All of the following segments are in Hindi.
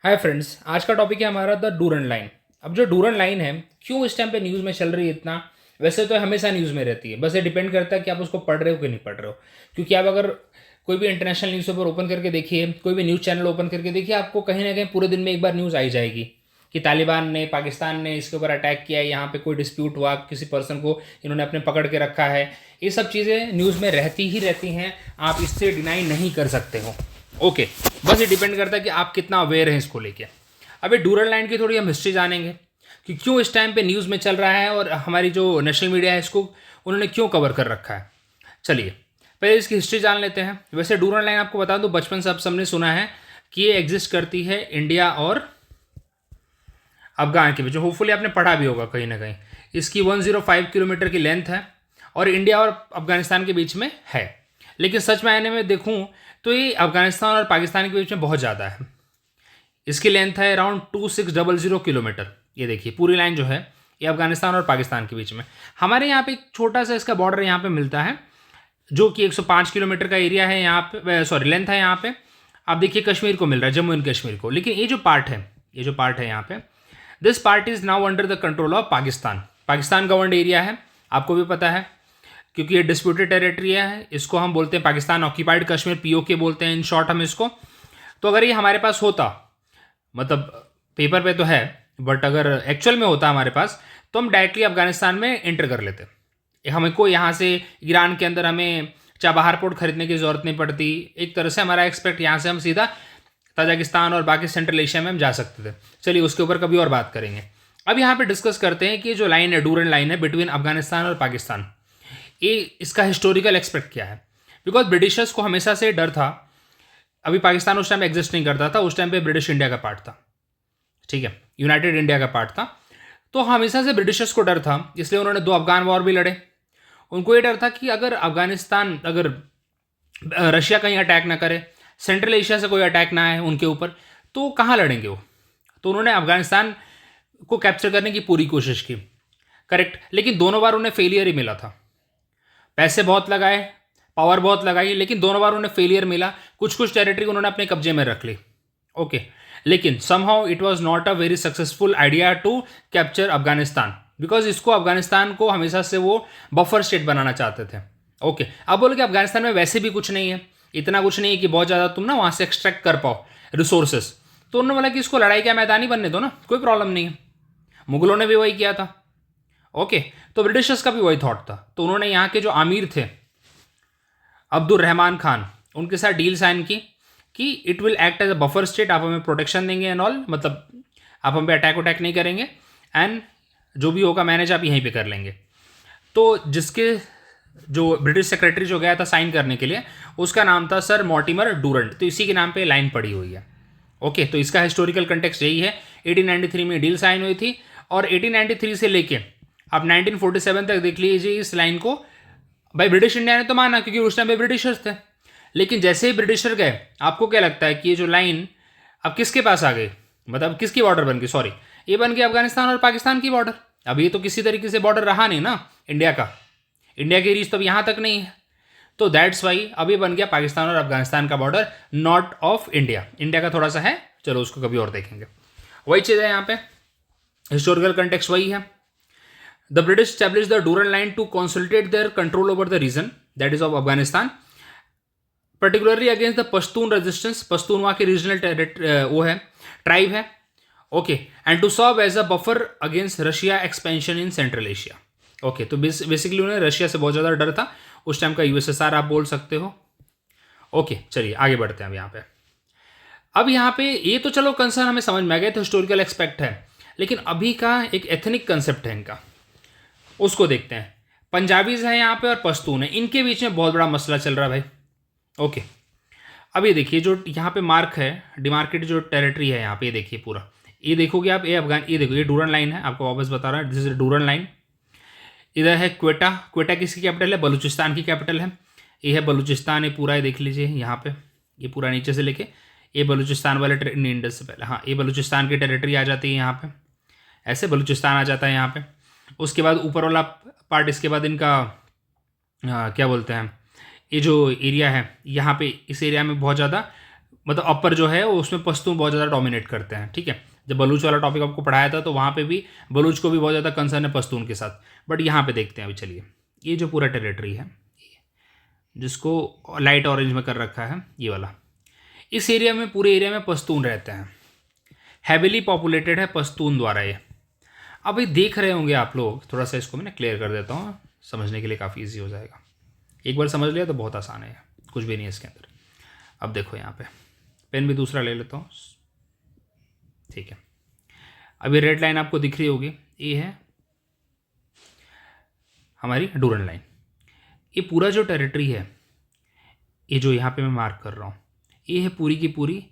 हाय फ्रेंड्स, आज का टॉपिक है हमारा द डूरन लाइन। अब जो डूरन लाइन है क्यों इस टाइम पे न्यूज़ में चल रही है इतना। वैसे तो हमेशा न्यूज़ में रहती है, बस ये डिपेंड करता है कि आप उसको पढ़ रहे हो कि नहीं पढ़ रहे हो। क्योंकि आप अगर कोई भी इंटरनेशनल न्यूज़पेपर ओपन करके देखिए, कोई भी न्यूज़ चैनल ओपन करके देखिए, आपको कहीं ना कहीं पूरे दिन में एक बार न्यूज़ आई जाएगी कि तालिबान ने, पाकिस्तान ने इसके ऊपर अटैक किया है, यहाँ पे कोई डिस्प्यूट हुआ, किसी पर्सन को इन्होंने अपने पकड़ के रखा है। ये सब चीज़ें न्यूज़ में रहती ही रहती हैं, आप इससे डिनाई नहीं कर सकते हो। ओके, बस ये डिपेंड करता है कि आप कितना अवेयर हैं इसको लेके। अभी डूरल लाइन की थोड़ी हम हिस्ट्री जानेंगे कि क्यों इस टाइम पे न्यूज़ में चल रहा है और हमारी जो नेशनल मीडिया है इसको उन्होंने क्यों कवर कर रखा है। चलिए पहले इसकी हिस्ट्री जान लेते हैं। वैसे डूरल लाइन आपको बता दूं, बचपन से आप सबने सुना है कि ये एग्जिस्ट करती है इंडिया और अफगान के बीच। होपफुली आपने पढ़ा भी होगा कहीं ना कहीं। इसकी 105 किलोमीटर की लेंथ है और इंडिया और अफगानिस्तान के बीच में है। लेकिन सच मायने में देखूं तो ये अफगानिस्तान और पाकिस्तान के बीच में बहुत ज़्यादा है। इसकी लेंथ है अराउंड 2600 किलोमीटर। ये देखिए पूरी लाइन जो है ये अफगानिस्तान और पाकिस्तान के बीच में। हमारे यहाँ पे एक छोटा सा इसका बॉर्डर यहाँ पे मिलता है जो कि 105 किलोमीटर का एरिया है यहाँ पे, सॉरी लेंथ है यहाँ पे। आप देखिए कश्मीर को मिल रहा है, जम्मू एंड कश्मीर को। लेकिन ये जो पार्ट है यहाँ पे, this part is now under the control of Pakistan. Pakistan governed area है, आपको भी पता है, क्योंकि ये डिस्प्यूटेड टेरिटरी है। इसको हम बोलते हैं पाकिस्तान ऑक्यूपाइड कश्मीर, पीओके बोलते हैं इन शॉर्ट हम इसको। तो अगर ये हमारे पास होता, मतलब पेपर पे तो है, बट अगर एक्चुअल में होता हमारे पास, तो हम डायरेक्टली अफगानिस्तान में एंटर कर लेते। हमको यहाँ से ईरान के अंदर हमें चाबहार पोर्ट खरीदने की ज़रूरत नहीं पड़ती। एक तरह से हमारा एक्सपेक्ट यहाँ से हम सीधा ताजिकिस्तान और बाकी सेंट्रल एशिया में हम जा सकते थे। चलिए उसके ऊपर कभी और बात करेंगे। अब यहाँ पे डिस्कस करते हैं कि जो लाइन है, डूरन लाइन है बिटवीन अफगानिस्तान और पाकिस्तान, ये इसका हिस्टोरिकल एक्सपेक्ट क्या है। बिकॉज ब्रिटिशर्स को हमेशा से डर था। अभी पाकिस्तान उस टाइम एग्जिस्ट नहीं करता था, उस टाइम पे ब्रिटिश इंडिया का पार्ट था, ठीक है, यूनाइटेड इंडिया का पार्ट था। तो हमेशा से ब्रिटिशर्स को डर था, इसलिए उन्होंने 2 अफगान वॉर भी लड़े। उनको ये डर था कि अगर अफगानिस्तान, अगर रशिया कहीं अटैक ना करे, सेंट्रल एशिया से कोई अटैक ना आए उनके ऊपर, तो कहाँ लड़ेंगे वो। तो उन्होंने अफगानिस्तान को कैप्चर करने की पूरी कोशिश की, करेक्ट। लेकिन दोनों बार उन्हें फेलियर ही मिला था। पैसे बहुत लगाए, पावर बहुत लगाई, लेकिन दोनों बार उन्हें फेलियर मिला। कुछ कुछ टेरिटरी उन्होंने अपने कब्जे में रख ली, ओके। लेकिन somehow it was not a very successful idea to capture Afghanistan, because इसको अफगानिस्तान को हमेशा से वो बफर स्टेट बनाना चाहते थे, ओके। अब बोलो कि अफगानिस्तान में वैसे भी कुछ नहीं है, इतना कुछ नहीं है कि बहुत ज़्यादा तुम ना वहाँ से एक्सट्रैक्ट कर पाओ रिसोर्सेस। तो उन्होंने बोला कि इसको लड़ाई का मैदान ही बनने दो ना, कोई प्रॉब्लम नहीं है। मुगलों ने भी वही किया था, ओके। तो ब्रिटिशर्स का भी वही थॉट था। तो उन्होंने यहाँ के जो आमिर थे अब्दुल रहमान खान, उनके साथ डील साइन की कि it will act as a buffer state, आप हमें प्रोटेक्शन देंगे एंड ऑल, मतलब आप हम पे अटैक नहीं करेंगे, एंड जो भी होगा मैनेज आप यहीं पे कर लेंगे। तो जिसके जो ब्रिटिश सेक्रेटरी जो गया था साइन करने के लिए, उसका नाम था सर मॉर्टिमर डूरंट। तो इसी के नाम पे लाइन पड़ी हुई है, ओके। तो इसका हिस्टोरिकल कंटेक्स्ट यही है। 1893 में डील साइन हुई थी और 1893 से लेके आप 1947 तक देख लीजिए इस लाइन को। भाई ब्रिटिश इंडिया ने तो माना क्योंकि उस टाइम पे ब्रिटिशर्स थे। लेकिन जैसे ही ब्रिटिशर गए, आपको क्या लगता है कि ये जो लाइन अब किसके पास आ गई, मतलब किसकी बॉर्डर बन गई, सॉरी, ये बन गई अफगानिस्तान और पाकिस्तान की बॉर्डर। अब ये तो किसी तरीके से बॉर्डर रहा नहीं ना इंडिया का, इंडिया की रीच तो अब यहाँ तक नहीं है। तो दैट्स वाई अब ये बन गया पाकिस्तान और अफगानिस्तान का border, not of India. India का थोड़ा सा है, चलो उसको कभी और देखेंगे। वही चीज़ है यहाँ पे, हिस्टोरिकल कंटेक्स्ट वही है। The British established the Durand Line to consolidate their control over the region, that is of Afghanistan, particularly against the Pashtun resistance. Pashtun वहाँ के रीजनल वो है, ट्राइब है, okay, and to serve as a buffer against Russia expansion in central Asia, okay. तो बेसिकली उन्हें रशिया से बहुत ज़्यादा डर था, उस टाइम का यूएसएसआर आप बोल सकते हो, ओके। चलिए आगे बढ़ते हैं अब यहाँ पे। अब यहाँ पे ये तो चलो कंसर्न हमें समझ में आ गया, तो हिस्टोरिकल एक्सपेक्ट है। लेकिन अभी का एक एथनिक कंसेप्ट है इनका, उसको देखते हैं। पंजाबीज हैं यहाँ पे और पश्तून है, इनके बीच में बहुत बड़ा मसला चल रहा है भाई, ओके। अब ये देखिए जो यहाँ पे मार्क है, डिमार्केट जो टेरिटरी है यहाँ पे, ये देखिए पूरा, ये देखोगे आप, ये अफगान, ये देखो ये डूरन लाइन है, आपको वापस बता रहा है, दिस इज डूरन लाइन। इधर है क्वेटा, क्वेटा किसकी कैपिटल है, बलूचिस्तान की कैपिटल है। ये है बलूचिस्तान, ये पूरा ये देख लीजिए यहाँ पे, ये पूरा नीचे से लेके ये बलूचिस्तान वाले इंडस से पहले, हाँ, ये बलूचिस्तान की टेरिटरी आ जाती है यहाँ पे, ऐसे बलूचिस्तान आ जाता है यहाँ पे। उसके बाद ऊपर वाला पार्ट, इसके बाद इनका क्या बोलते हैं, ये जो एरिया है यहाँ पे, इस एरिया में बहुत ज़्यादा मतलब अपर जो है वो उसमें पश्तून बहुत ज़्यादा डोमिनेट करते हैं, ठीक है। जब बलूच वाला टॉपिक आपको पढ़ाया था तो वहाँ पे भी बलूच को भी बहुत ज़्यादा कंसर्न है पश्तून के साथ। बट यहाँ पे देखते हैं अभी, चलिए ये जो पूरा टेरिटरी है जिसको लाइट ऑरेंज में कर रखा है ये वाला, इस एरिया में, पूरे एरिया में पश्तून रहते हैं, हैविली पॉपुलेटेड है पश्तून द्वारा ये। अब ये देख रहे होंगे आप लोग, थोड़ा सा इसको मैं ना क्लियर कर देता हूँ, समझने के लिए काफ़ी ईजी हो जाएगा। एक बार समझ लिया तो बहुत आसान है, कुछ भी नहीं है इसके अंदर। अब देखो यहाँ पे पेन भी दूसरा ले लेता हूँ, ठीक है। अब ये रेड लाइन आपको दिख रही होगी, ये है हमारी डूरन लाइन। ये पूरा जो टेरिटरी है, ये जो यहाँ पे मैं मार्क कर रहा हूँ, ये है पूरी की पूरी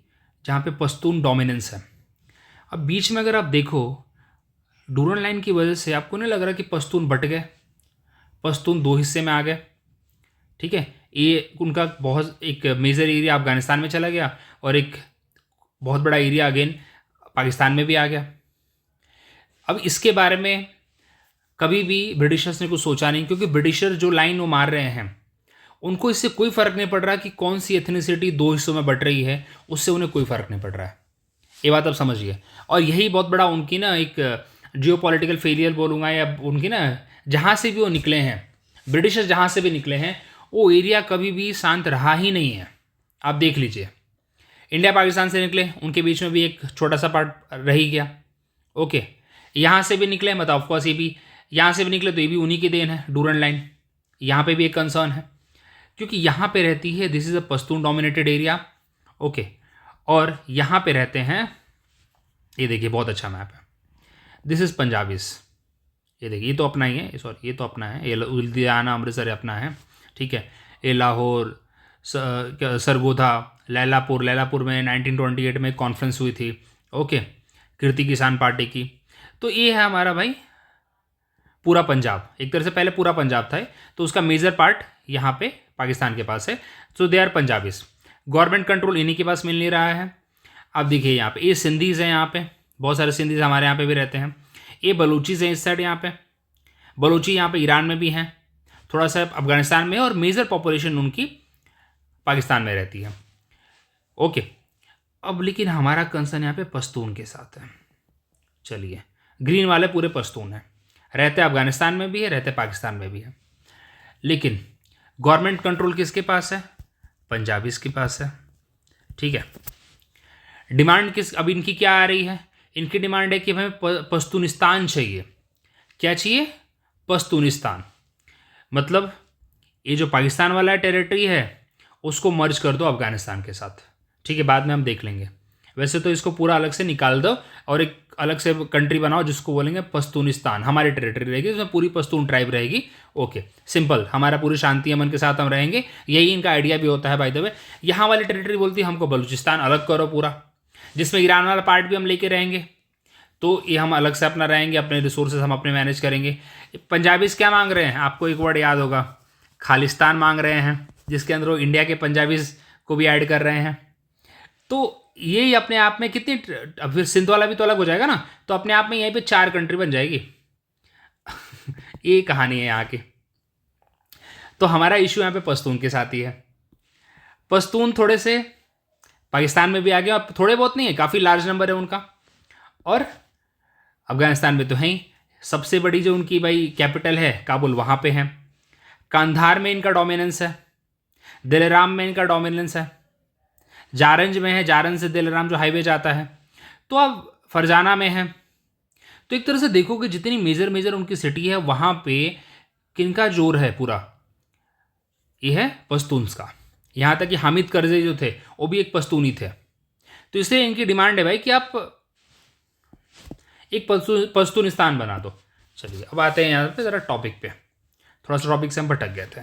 जहाँ पे पश्तून डोमिनेंस है। अब बीच में अगर आप देखो, डूरन लाइन की वजह से आपको नहीं लग रहा कि पश्तून बट गए, पश्तून दो हिस्से में आ गए, ठीक है। ये उनका बहुत एक मेजर एरिया अफगानिस्तान में चला गया और एक बहुत बड़ा एरिया अगेन पाकिस्तान में भी आ गया। अब इसके बारे में कभी भी ब्रिटिशर्स ने कुछ सोचा नहीं, क्योंकि ब्रिटिशर जो लाइन वो मार रहे हैं उनको इससे कोई फ़र्क नहीं पड़ रहा कि कौन सी एथनिसिटी दो हिस्सों में बट रही है, उससे उन्हें कोई फ़र्क नहीं पड़ रहा है। ये बात आप समझिए। और यही बहुत बड़ा उनकी ना एक जियोपॉलिटिकल फेलियर बोलूँगा, या उनकी ना जहाँ से भी वो निकले हैं, ब्रिटिशर्स जहाँ से भी निकले हैं, वो एरिया कभी भी शांत रहा ही नहीं है। आप देख लीजिए, इंडिया पाकिस्तान से निकले, उनके बीच में भी एक छोटा सा पार्ट रह ही गया, ओके। यहाँ से भी निकले, मतलब ऑफकोर्स ये भी यहाँ से भी निकले तो ये भी उन्हीं की देन है, डूरन लाइन। यहाँ पे भी एक कंसर्न है क्योंकि यहाँ पे रहती है, this is a Pashtun dominated area, okay. और यहाँ पे रहते हैं, ये देखिए बहुत अच्छा मैप है, दिस इज़ पंजाबीज। ये देखिए ये तो अपना ही है, सॉरी ये तो अपना है, ये लुधियाना अमृतसर अपना है, ठीक है। ये लाहौर, सरगोधा, लैलापुर में 1928 में कॉन्फ्रेंस हुई थी, ओके, कीर्ति किसान पार्टी की। तो ये है हमारा भाई पूरा पंजाब, एक तरह से पहले पूरा पंजाब था, तो उसका मेजर पार्ट यहाँ पे पाकिस्तान के पास है। So they are Punjabis. Government control इन्हीं के पास मिल नहीं रहा है। अब देखिए यहाँ पे ये सिंधीज़ हैं, यहाँ पे बहुत सारे सिंधीज़ हमारे यहाँ पे भी रहते हैं। ये बलूचीज़ हैं इस साइड, यहाँ पे बलूची यहाँ पे ईरान में भी हैं, थोड़ा सा अफगानिस्तान में, और मेजर पॉपुलेशन उनकी पाकिस्तान में रहती है, ओके। अब लेकिन हमारा कंसर्न यहाँ पे पश्तून के साथ है। चलिए, ग्रीन वाले पूरे पश्तून हैं, रहते अफगानिस्तान में भी है, रहते पाकिस्तान में भी है, लेकिन गवर्नमेंट कंट्रोल किसके पास है? पंजाबीज के पास है, ठीक है। डिमांड किस, अब इनकी क्या आ रही है? इनकी डिमांड है कि हमें पश्तूनिस्तान चाहिए। क्या चाहिए? पश्तूनिस्तान। मतलब ये जो पाकिस्तान वाला टेरिटरी है उसको मर्ज कर दो अफगानिस्तान के साथ, ठीक है, बाद में हम देख लेंगे। वैसे तो इसको पूरा अलग से निकाल दो और एक अलग से कंट्री बनाओ जिसको बोलेंगे पश्तूनिस्तान, हमारी टेरिटरी रहेगी, उसमें पूरी पश्तून ट्राइब रहेगी, ओके, सिंपल, हमारा पूरी शांति अमन के साथ हम रहेंगे। यही इनका आइडिया भी होता है बाय द वे। यहाँ वाली टेरिटरी बोलती है हमको बलूचिस्तान अलग करो पूरा, जिसमें ईरान वाला पार्ट भी हम लेके रहेंगे, तो ये हम अलग से अपना रहेंगे, अपने रिसोर्सेज हम अपने मैनेज करेंगे। पंजाबीज क्या मांग रहे हैं? आपको एक वर्ड याद होगा, खालिस्तान मांग रहे हैं, जिसके अंदर वो इंडिया के पंजाबीज को भी ऐड कर रहे हैं। तो ये अपने आप में कितनी, अब फिर सिंध वाला भी तो अलग हो जाएगा ना, तो अपने आप में यहीं पे 4 कंट्री बन जाएगी। ये कहानी है यहाँ की। तो हमारा इशू यहाँ पे पश्तून के साथ ही है। पश्तून थोड़े से पाकिस्तान में भी आ गए, अब थोड़े बहुत नहीं है, काफ़ी लार्ज नंबर है उनका, और अफगानिस्तान में तो है ही। सबसे बड़ी जो उनकी भाई कैपिटल है काबुल, वहाँ पे है। कंधार में इनका डोमिनेंस है, दिलराम में इनका डोमिनेंस है, जारंज में है, जारंज से दिलराम जो हाईवे जाता है, तो अब फरजाना में है। तो एक तरह से देखो कि जितनी मेजर उनकी सिटी है वहाँ पे किनका जोर है पूरा, ये है पश्तून्स का। यहाँ तक कि हामिद करज़ई जो थे वो भी एक पश्तूनी थे। तो इसलिए इनकी डिमांड है भाई कि आप एक पश्तूनिस्तान बना दो। चलिए अब आते हैं यहाँ पे ज़रा टॉपिक पे, थोड़ा सा टॉपिक से हम भटक गए थे।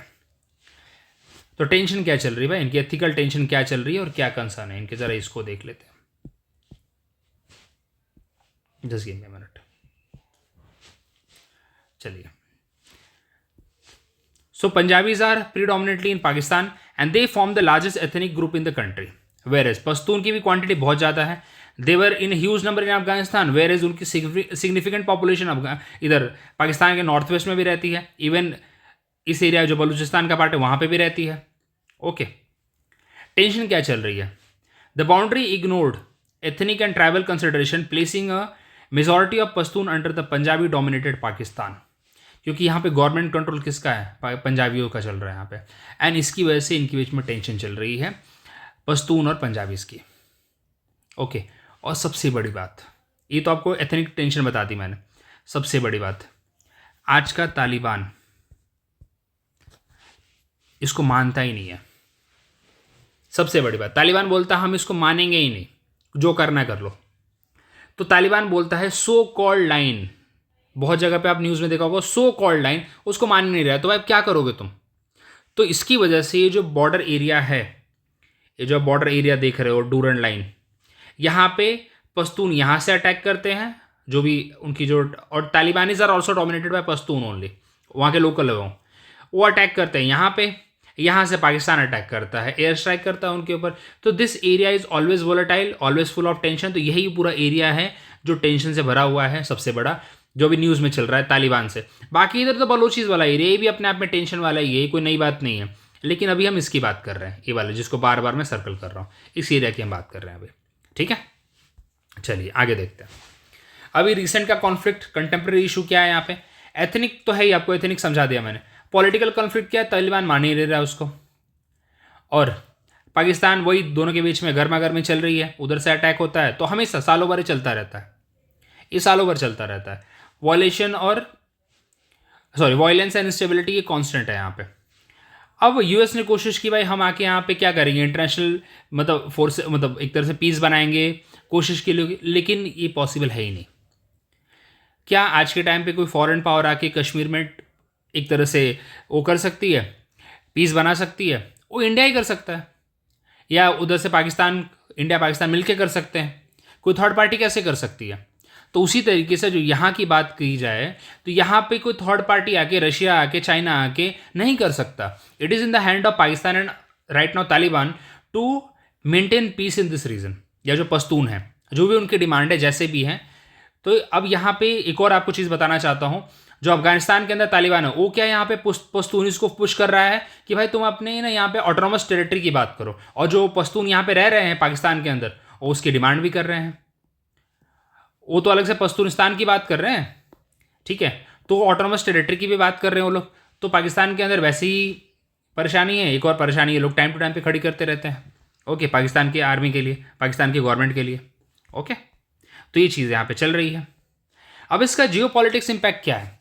तो टेंशन क्या चल रही है भाई, इनकी एथिकल टेंशन क्या चल रही है और क्या कंसर्न है इनके, ज़रा इसको देख लेते हैं। Just give me a minute. चलिए, so Punjabis are predominantly in Pakistan and they form the largest ethnic group in the country, whereas Pashtun की भी क्वांटिटी बहुत ज़्यादा है। They're in huge number in Afghanistan, whereas उनकी सिग्निफिकेंट पॉपुलेशन इधर पाकिस्तान के नॉर्थ वेस्ट में भी रहती है, इवन इस एरिया जो बलूचिस्तान का पार्ट है वहाँ पे भी रहती है, ओके। टेंशन क्या चल रही है? The boundary ignored ethnic and tribal consideration placing a majority of Pashtun under the Punjabi dominated Pakistan, क्योंकि यहाँ पे गवर्नमेंट कंट्रोल किसका है, पंजाबियों का चल रहा है यहाँ पे, एंड इसकी वजह से इनके बीच में टेंशन चल रही है पश्तून और पंजाबीज की। ओके, और सबसे बड़ी बात, ये तो आपको एथनिक टेंशन बता दी मैंने, सबसे बड़ी बात, आज का तालिबान इसको मानता ही नहीं है। सबसे बड़ी बात, तालिबान बोलता है हम इसको मानेंगे ही नहीं, जो करना कर लो। तो तालिबान बोलता है सो कॉल्ड लाइन, बहुत जगह पे आप न्यूज़ में देखा होगा, सो कॉल्ड लाइन, उसको मान नहीं रहा, तो भाई क्या करोगे तुम। तो इसकी वजह से ये जो बॉर्डर एरिया है, ये जो बॉर्डर एरिया देख रहे हो डूरन लाइन, यहाँ पे पश्तून यहाँ से अटैक करते हैं, जो भी उनकी जो, और Talibanis are also dominated by Pashtun only, वहाँ के लोकल लोग वो अटैक करते हैं यहाँ पे, यहाँ से पाकिस्तान अटैक करता है, एयर स्ट्राइक करता है उनके ऊपर। तो this area is always volatile, always full of tension. तो यही पूरा एरिया है जो टेंशन से भरा हुआ है, सबसे बड़ा जो भी न्यूज़ में चल रहा है तालिबान से। बाकी इधर तो बलोचिस वाला एरिया, ये भी अपने आप में टेंशन वाला ही है, कोई नई बात नहीं है। लेकिन अभी हम इसकी बात कर रहे हैं, ये वाले जिसको बार बार मैं सर्कल कर रहा हूँ, इस एरिया की हम बात कर रहे हैं अभी, ठीक है। चलिए आगे देखते हैं। अभी रिसेंट का कॉन्फ्लिक्ट, कंटेम्प्रेरी इशू क्या है यहाँ पे, एथनिक तो है ही, आपको एथनिक समझा दिया मैंने। पॉलिटिकल कॉन्फ्लिक्ट क्या है, तालिबान मान ही नहीं रहा उसको, और पाकिस्तान वही दोनों के बीच में गर्मा गर्मी चल रही है, उधर से अटैक होता है, तो हमेशा सालों भर चलता रहता है, ये सालों भर चलता रहता है। वॉयलेशन और वॉयलेंस एंड इंस्टेबिलिटी ये कांस्टेंट है यहाँ पे। अब यूएस ने कोशिश की भाई हम आके यहाँ पे क्या करेंगे, इंटरनेशनल मतलब फोर्स, मतलब एक तरह से पीस बनाएंगे, कोशिश की, लेकिन ये पॉसिबल है ही नहीं। क्या आज के टाइम पे कोई फॉरेन पावर आके कश्मीर में एक तरह से वो कर सकती है, पीस बना सकती है? वो इंडिया ही कर सकता है, या उधर से पाकिस्तान, इंडिया पाकिस्तान मिलके कर सकते हैं, कोई थर्ड पार्टी कैसे कर सकती है? तो उसी तरीके से जो यहाँ की बात की जाए, तो यहाँ पे कोई थर्ड पार्टी आके, रशिया आके, चाइना आके नहीं कर सकता। It is in the hand of Pakistan and right now Taliban to maintain peace in this region, या जो पश्तून है, जो भी उनकी डिमांड है, जैसे भी हैं। तो अब यहाँ पे एक और आपको चीज़ बताना चाहता हूँ, जो अफगानिस्तान के अंदर तालिबान है, वो क्या यहाँ पे पश्तून को पुश कर रहा है कि भाई तुम अपने ना यहाँ पे ऑटोनोमस टेरिटरी की बात करो, और जो पश्तून यहाँ पे रह रहे हैं पाकिस्तान के अंदर, वो उसकी डिमांड भी कर रहे हैं। वो तो अलग से पश्तूनिस्तान की बात कर रहे हैं, ठीक है, तो ऑटोनोमस टेरिटरी की भी बात कर रहे हैं वो लोग। तो पाकिस्तान के अंदर वैसे ही परेशानी है, एक और परेशानी है, लोग टाइम टू टाइम पे खड़ी करते रहते हैं, ओके, पाकिस्तान की आर्मी के लिए, पाकिस्तान की गवर्नमेंट के लिए, ओके। तो ये चीज़ यहाँ पे चल रही है। अब इसका जियो पॉलिटिक्स इम्पैक्ट क्या है?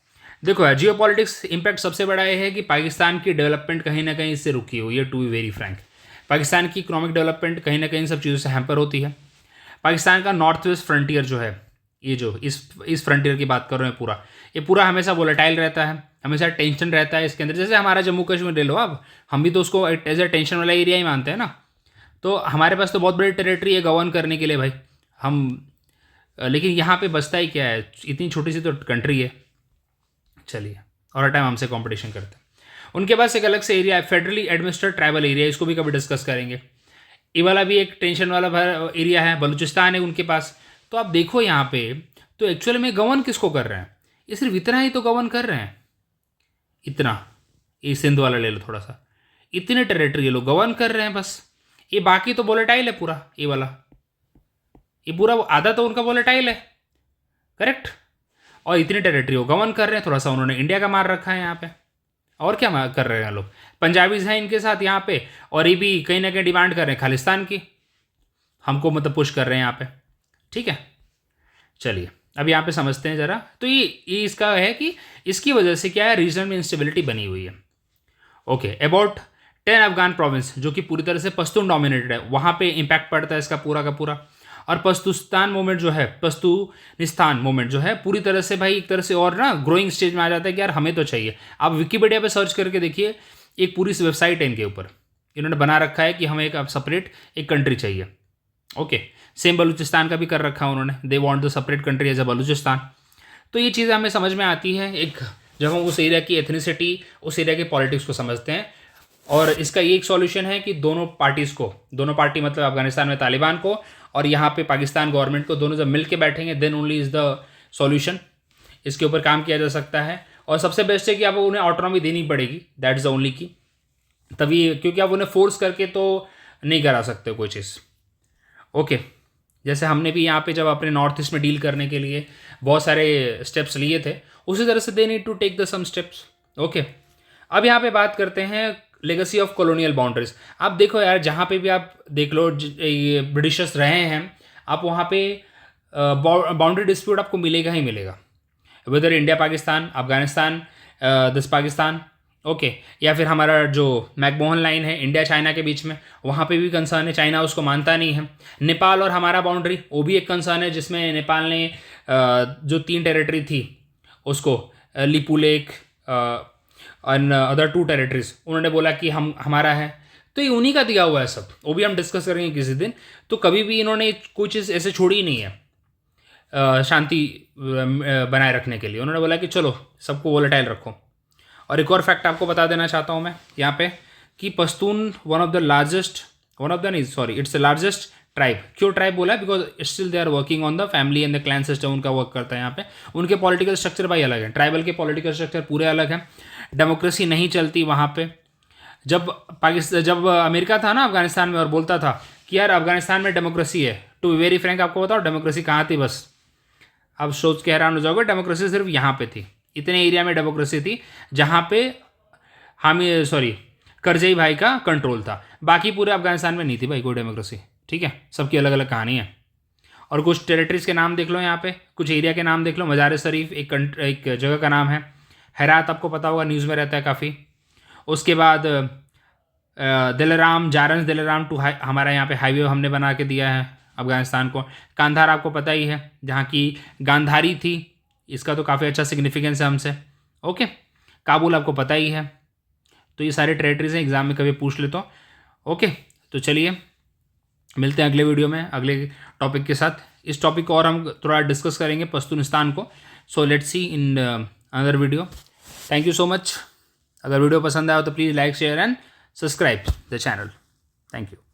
देखो, जियो पॉलिटिक्स इम्पैक्ट सबसे बड़ा ये है कि पाकिस्तान की डेवलपमेंट कहीं ना कहीं इससे रुकी हुई है, to be very frank. Pakistan की इकोनॉमिक डेवलपमेंट कहीं ना कहीं सब चीज़ों से हैम्पर होती है। पाकिस्तान का नॉर्थ वेस्ट फ्रंटियर जो है, ये जो इस फ्रंटियर की बात कर रहे हैं, ये पूरा हमेशा वोलेटाइल रहता है, हमेशा टेंशन रहता है इसके अंदर। जैसे हमारा जम्मू कश्मीर ले लो, अब हम भी तो उसको एज ए टेंशन वाला एरिया ही मानते हैं ना। तो हमारे पास तो बहुत बड़ी टेरिटरी है गवर्न करने के लिए भाई हम, लेकिन यहाँ पे बचता ही क्या है, इतनी छोटी सी तो कंट्री है। चलिए, और हर टाइम हमसे कंपटीशन करते हैं। उनके पास एक अलग से एरिया है, फेडरली एडमिनिस्ट्रेड ट्राइबल एरिया, इसको भी कभी डिस्कस करेंगे। ये वाला भी एक टेंशन वाला एरिया है, बलूचिस्तान है उनके पास। तो आप देखो यहाँ पे, तो एक्चुअली में गवर्न किसको कर रहे हैं? ये सिर्फ इतना ही तो गवर्न कर रहे हैं, इतना। ये सिंध वाला ले लो थोड़ा सा, इतने टेरिटरी ये लोग गवर्न कर रहे हैं बस। ये बाकी तो वोलेटाइल है पूरा, ये वाला, ये पूरा आधा तो उनका वोलेटाइल है, करेक्ट। और इतनी टेरिटरी वो गवर्न कर रहे हैं, थोड़ा सा उन्होंने इंडिया का मार रखा है यहाँ पे। और क्या कर रहे हैं लोग? पंजाबीज हैं इनके साथ यहाँ पे, और ये भी कहीं ना कहीं डिमांड कर रहे हैं खालिस्तान की, हमको मतलब पुश कर रहे हैं यहाँ पे, ठीक है। चलिए अब यहाँ पे समझते हैं ज़रा। तो ये इसका है कि इसकी वजह से क्या है, रीजन में इंस्टेबिलिटी बनी हुई है। ओके, अबाउट 10 अफगान प्रोविंस जो कि पूरी तरह से पश्तून डोमिनेटेड है, वहाँ पे इम्पैक्ट पड़ता है इसका पूरा का पूरा। और पश्तूस्तान मूवमेंट जो है, पश्तूनिस्तान मूवमेंट जो है, पूरी तरह से भाई एक तरह से और ना ग्रोइंग स्टेज में आ जाता है कि यार हमें तो चाहिए। आप विकीपीडिया पे सर्च करके देखिए, एक पूरी वेबसाइट है इनके ऊपर, इन्होंने बना रखा है कि हमें एक सेपरेट एक कंट्री चाहिए। ओके, सेम बलूचिस्तान का भी कर रखा है उन्होंने, they want the separate country as a Balochistan. तो ये चीज़ें हमें समझ में आती है एक जब हम उस एरिया की एथनिसिटी, उस एरिया के पॉलिटिक्स को समझते हैं। और इसका ये एक सॉल्यूशन है कि दोनों पार्टी मतलब अफगानिस्तान में तालिबान को और यहाँ पे पाकिस्तान गवर्नमेंट को, दोनों जब मिल के बैठेंगे then only is the solution. इसके ऊपर काम किया जा सकता है। और सबसे बेस्ट है कि अब उन्हें ऑटोनॉमी देनी पड़ेगी, दैट इज़ द ओनली की, तभी, क्योंकि आप उन्हें फोर्स करके तो नहीं करा सकते कोई चीज़। ओके, जैसे हमने भी यहाँ पे जब अपने नॉर्थ ईस्ट में डील करने के लिए बहुत सारे स्टेप्स लिए थे, उसी तरह से they need to take the some steps. Okay, अब यहाँ पे बात करते हैं लेगेसी ऑफ कॉलोनियल बाउंड्रीज। आप देखो यार, जहाँ पे भी आप देख लो ये ब्रिटिशर्स रहे हैं, आप वहाँ पे बाउंड्री डिस्प्यूट आपको मिलेगा ही मिलेगा, weather India Pakistan, Afghanistan, this Pakistan, okay, या फिर हमारा जो मैकमोहन लाइन है इंडिया चाइना के बीच में, वहाँ पे भी कंसर्न है, चाइना उसको मानता नहीं है। नेपाल और हमारा बाउंड्री, वो भी एक कंसर्न है, जिसमें नेपाल ने जो 3 टेरिटरी थी उसको लिपू लेक और अदर 2 टेरिटरीज, उन्होंने बोला कि हम हमारा है, तो ये उन्हीं का दिया हुआ है सब, वो भी हम डिस्कस करेंगे किसी दिन। तो कभी भी इन्होंने कोई चीज़ ऐसे छोड़ी ही नहीं है शांति बनाए रखने के लिए। उन्होंने बोला कि चलो सबको वोलेटाइल रखो। और एक और फैक्ट आपको बता देना चाहता हूँ मैं यहाँ पे कि Pashtun it's the largest tribe. क्यों ट्राइब बोला है? Because still they are working on the family and the clan system, उनका वर्क करता है यहाँ पे। उनके पॉलिटिकल स्ट्रक्चर भाई अलग है, ट्राइबल के पॉलिटिकल स्ट्रक्चर पूरे अलग है, डेमोक्रेसी नहीं चलती वहाँ पे। जब अमेरिका था ना अफगानिस्तान में और बोलता था कि यार अफगानिस्तान में डेमोक्रेसी है, टू बी वेरी फ्रैंक आपको बताओ डेमोक्रेसी कहाँ थी? बस आप सोच के हैरान हो जाओगे, डेमोक्रेसी सिर्फ यहाँ पे थी, इतने एरिया में डेमोक्रेसी थी जहाँ पे करजई भाई का कंट्रोल था। बाकी पूरे अफगानिस्तान में नहीं थी भाई कोई डेमोक्रेसी, ठीक है, सबकी अलग अलग कहानी है। और कुछ टेरिटरीज के नाम देख लो यहाँ पे, कुछ एरिया के नाम देख लो। मज़ार शरीफ एक जगह का नाम है, हेरात आपको पता होगा, न्यूज़ में रहता है काफ़ी। उसके बाद दिलराम, जारंस दिलराम टू हमारा यहाँ पे हाईवे हमने बना के दिया है अफगानिस्तान को। कांधार आपको पता ही है, जहाँ की गांधारी थी, इसका तो काफ़ी अच्छा सिग्निफिकेंस है हमसे। ओके, काबुल आपको पता ही है। तो ये सारे टेरिटरीज हैं, एग्जाम में कभी पूछ लेता हूँ। ओके, तो चलिए मिलते हैं अगले वीडियो में अगले टॉपिक के साथ। इस टॉपिक को और हम थोड़ा डिस्कस करेंगे, पश्तूनिस्तान को। So let's see in another video. Thank you so much. अगर वीडियो पसंद आया तो please like, share and subscribe the channel. Thank you.